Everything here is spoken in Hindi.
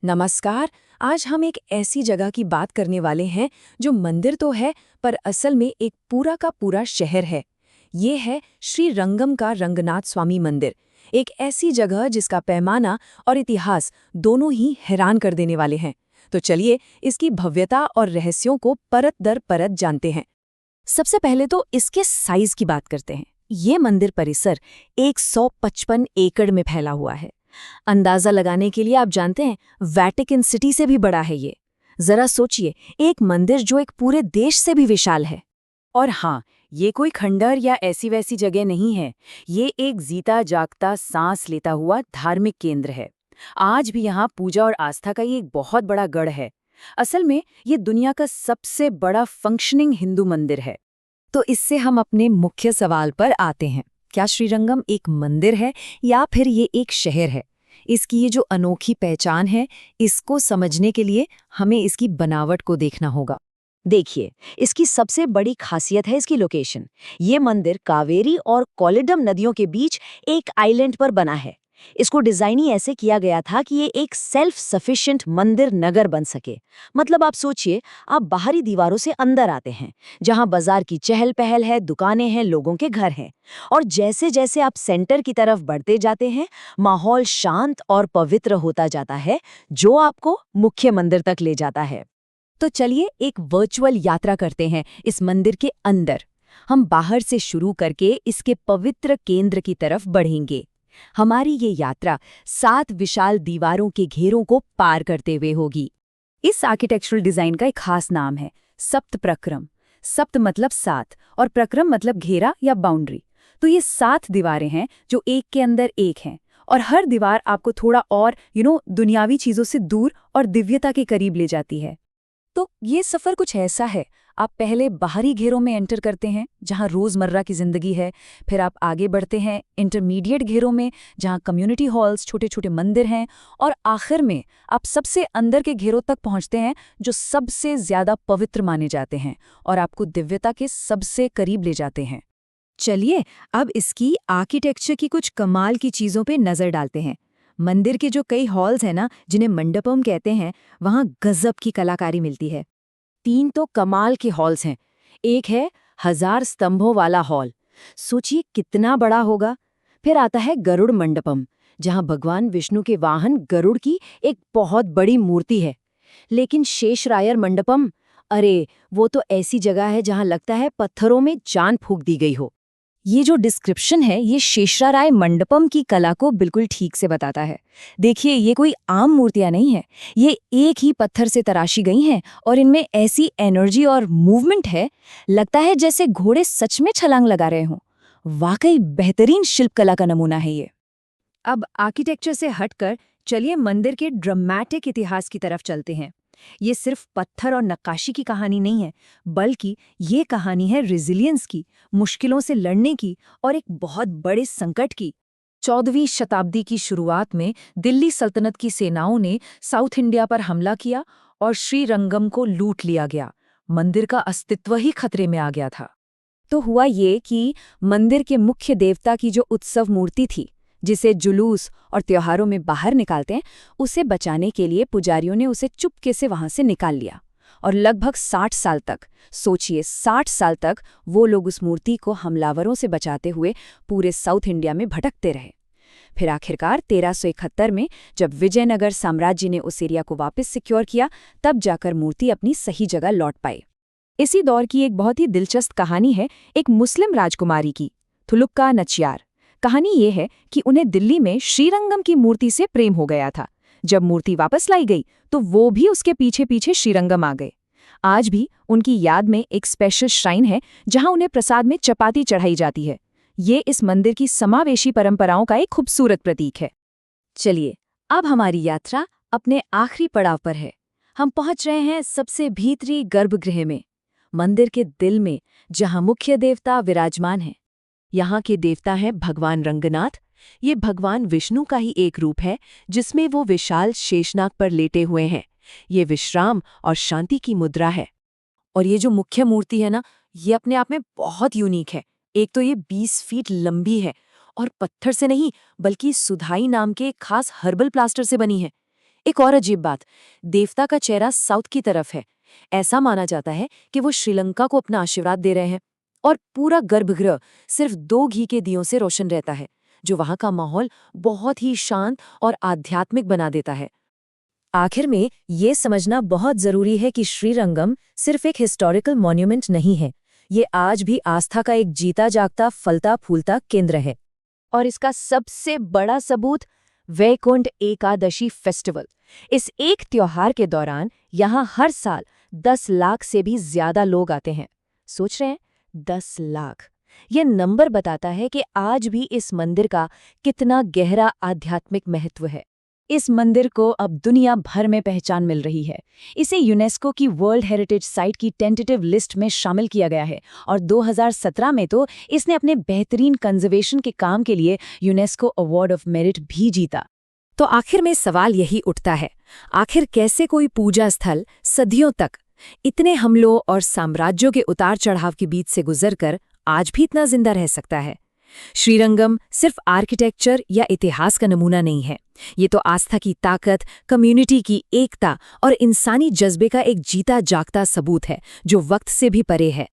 नमस्कार। आज हम एक ऐसी जगह की बात करने वाले हैं जो मंदिर तो है पर असल में एक पूरा का पूरा शहर है। ये है श्री रंगम का रंगनाथ स्वामी मंदिर। एक ऐसी जगह जिसका पैमाना और इतिहास दोनों ही हैरान कर देने वाले हैं। तो चलिए इसकी भव्यता और रहस्यों को परत दर परत जानते हैं। सबसे पहले तो इसके साइज की बात करते हैं। ये मंदिर परिसर 155 एकड़ में फैला हुआ है। अंदाजा लगाने के लिए आप जानते हैं वैटिकन सिटी से भी बड़ा है ये। जरा सोचिए, एक मंदिर जो एक पूरे देश से भी विशाल है। और हाँ, ये कोई खंडहर या ऐसी वैसी जगह नहीं है। ये एक जीता जागता सांस लेता हुआ धार्मिक केंद्र है। आज भी यहाँ पूजा और आस्था का ये एक बहुत बड़ा गढ़ है। असल में ये दुनिया का सबसे बड़ा फंक्शनिंग हिंदू मंदिर है। तो इससे हम अपने मुख्य सवाल पर आते हैं। क्या श्रीरंगम एक मंदिर है या फिर ये एक शहर है? इसकी ये जो अनोखी पहचान है, इसको समझने के लिए हमें इसकी बनावट को देखना होगा। देखिए, इसकी सबसे बड़ी खासियत है इसकी लोकेशन। ये मंदिर कावेरी और कोल्लिडम नदियों के बीच एक आइलैंड पर बना है। इसको डिजाइन ही ऐसे किया गया था कि ये एक सेल्फ सफिशिएंट मंदिर नगर बन सके। मतलब आप सोचिए, आप बाहरी दीवारों से अंदर आते हैं, जहां बाजार की चहल पहल है, दुकानें हैं, लोगों के घर हैं। और जैसे जैसे आप सेंटर की तरफ बढ़ते जाते हैं, माहौल शांत और पवित्र होता जाता है, जो आपको मुख्य मंदिर तक ले जाता है। तो चलिए एक वर्चुअल यात्रा करते हैं इस मंदिर के अंदर। हम बाहर से शुरू करके इसके पवित्र केंद्र की तरफ बढ़ेंगे। हमारी ये यात्रा 7 विशाल दीवारों के घेरों को पार करते हुए होगी। इस आर्किटेक्चरल डिजाइन का एक खास नाम है सप्त प्रक्रम। सप्त मतलब 7 और प्रक्रम मतलब घेरा या बाउंड्री। तो ये 7 दीवारें हैं जो एक के अंदर एक हैं, और हर दीवार आपको थोड़ा और दुनियावी चीजों से दूर और दिव्यता के करीब ले जाती है। तो ये सफ़र कुछ ऐसा है। आप पहले बाहरी घेरों में एंटर करते हैं जहां रोज़मर्रा की ज़िंदगी है। फिर आप आगे बढ़ते हैं इंटरमीडिएट घेरों में जहां कम्युनिटी हॉल्स, छोटे छोटे मंदिर हैं। और आखिर में आप सबसे अंदर के घेरों तक पहुंचते हैं जो सबसे ज़्यादा पवित्र माने जाते हैं और आपको दिव्यता के सबसे करीब ले जाते हैं। चलिए अब इसकी आर्किटेक्चर की कुछ कमाल की चीज़ों पे नज़र डालते हैं। मंदिर के जो कई हॉल्स हैं ना, जिन्हें मंडपम कहते हैं, वहाँ गजब की कलाकारी मिलती है। 3 तो कमाल के हॉल्स हैं। एक है 1000 स्तंभों वाला हॉल, सोचिए कितना बड़ा होगा। फिर आता है गरुड़ मंडपम, जहाँ भगवान विष्णु के वाहन गरुड़ की एक बहुत बड़ी मूर्ति है। लेकिन शेषरायर मंडपम, अरे वो तो ऐसी जगह है जहाँ लगता है पत्थरों में जान फूंक दी गई हो। ये जो डिस्क्रिप्शन है ये शेषराय मंडपम की कला को बिल्कुल ठीक से बताता है। देखिए, ये कोई आम मूर्तियां नहीं है। ये एक ही पत्थर से तराशी गई हैं और इनमें ऐसी एनर्जी और मूवमेंट है, लगता है जैसे घोड़े सच में छलांग लगा रहे हों। वाकई बेहतरीन शिल्पकला का नमूना है ये। अब आर्किटेक्चर से हटकर चलिए मंदिर के ड्रामेटिक इतिहास की तरफ चलते हैं। ये सिर्फ पत्थर और नक्काशी की कहानी नहीं है, बल्कि ये कहानी है रेजिलियंस की, मुश्किलों से लड़ने की और एक बहुत बड़े संकट की। 14वीं शताब्दी की शुरुआत में दिल्ली सल्तनत की सेनाओं ने साउथ इंडिया पर हमला किया और श्रीरंगम को लूट लिया गया। मंदिर का अस्तित्व ही खतरे में आ गया था। तो हुआ ये कि मंदिर के मुख्य देवता की जो उत्सव मूर्ति थी, जिसे जुलूस और त्योहारों में बाहर निकालते हैं, उसे बचाने के लिए पुजारियों ने उसे चुपके से वहां से निकाल लिया। और लगभग 60 साल तक, सोचिए 60 साल तक वो लोग उस मूर्ति को हमलावरों से बचाते हुए पूरे साउथ इंडिया में भटकते रहे। फिर आखिरकार 1371 में जब विजयनगर साम्राज्य ने उस एरिया को वापस सिक्योर किया, तब जाकर मूर्ति अपनी सही जगह लौट पाई। इसी दौर की एक बहुत ही दिलचस्प कहानी है एक मुस्लिम राजकुमारी की, थुलुक्का नचियार। कहानी ये है कि उन्हें दिल्ली में श्रीरंगम की मूर्ति से प्रेम हो गया था। जब मूर्ति वापस लाई गई तो वो भी उसके पीछे पीछे श्रीरंगम आ गए। आज भी उनकी याद में एक स्पेशल श्राइन है जहां उन्हें प्रसाद में चपाती चढ़ाई जाती है। ये इस मंदिर की समावेशी परंपराओं का एक खूबसूरत प्रतीक है। चलिए अब हमारी यात्रा अपने आखिरी पड़ाव पर है। हम पहुंच रहे हैं सबसे भीतरी गर्भगृह में, मंदिर के दिल में, जहां मुख्य देवता विराजमान है। यहाँ के देवता हैं भगवान रंगनाथ। ये भगवान विष्णु का ही एक रूप है जिसमें वो विशाल शेषनाग पर लेटे हुए हैं। ये विश्राम और शांति की मुद्रा है। और ये जो मुख्य मूर्ति है ना, ये अपने आप में बहुत यूनिक है। एक तो ये 20 फीट लंबी है और पत्थर से नहीं बल्कि सुधाई नाम के एक खास हर्बल प्लास्टर से बनी है। एक और अजीब बात, देवता का चेहरा साउथ की तरफ है। ऐसा माना जाता है कि वो श्रीलंका को अपना आशीर्वाद दे रहे हैं। और पूरा गर्भगृह सिर्फ 2 घी के दियों से रोशन रहता है, जो वहां का माहौल बहुत ही शांत और आध्यात्मिक बना देता है। आखिर में ये समझना बहुत जरूरी है कि श्रीरंगम सिर्फ एक हिस्टोरिकल मॉन्यूमेंट नहीं है, ये आज भी आस्था का एक जीता जागता फलता फूलता केंद्र है। और इसका सबसे बड़ा सबूत वैकुंठ एकादशी फेस्टिवल। इस एक त्योहार के दौरान यहाँ हर साल 10 लाख से भी ज्यादा लोग आते हैं। सोच रहे हैं, 10 लाख। ये नंबर बताता है कि आज भी इस मंदिर का कितना गहरा आध्यात्मिक महत्व है। इस मंदिर को अब दुनिया भर में पहचान मिल रही है। इसे यूनेस्को की वर्ल्ड हेरिटेज साइट की टेंटेटिव लिस्ट में शामिल किया गया है और 2017 में तो इसने अपने बेहतरीन कंजर्वेशन के काम के लिए यूनेस्को अवार्ड ऑफ मेरिट भी जीता। तो आखिर में सवाल यही उठता है, आखिर कैसे कोई पूजा स्थल सदियों तक इतने हमलों और साम्राज्यों के उतार चढ़ाव के बीच से गुजरकर आज भी इतना जिंदा रह सकता है? श्रीरंगम सिर्फ आर्किटेक्चर या इतिहास का नमूना नहीं है, ये तो आस्था की ताकत, कम्युनिटी की एकता और इंसानी जज्बे का एक जीता जागता सबूत है, जो वक्त से भी परे है।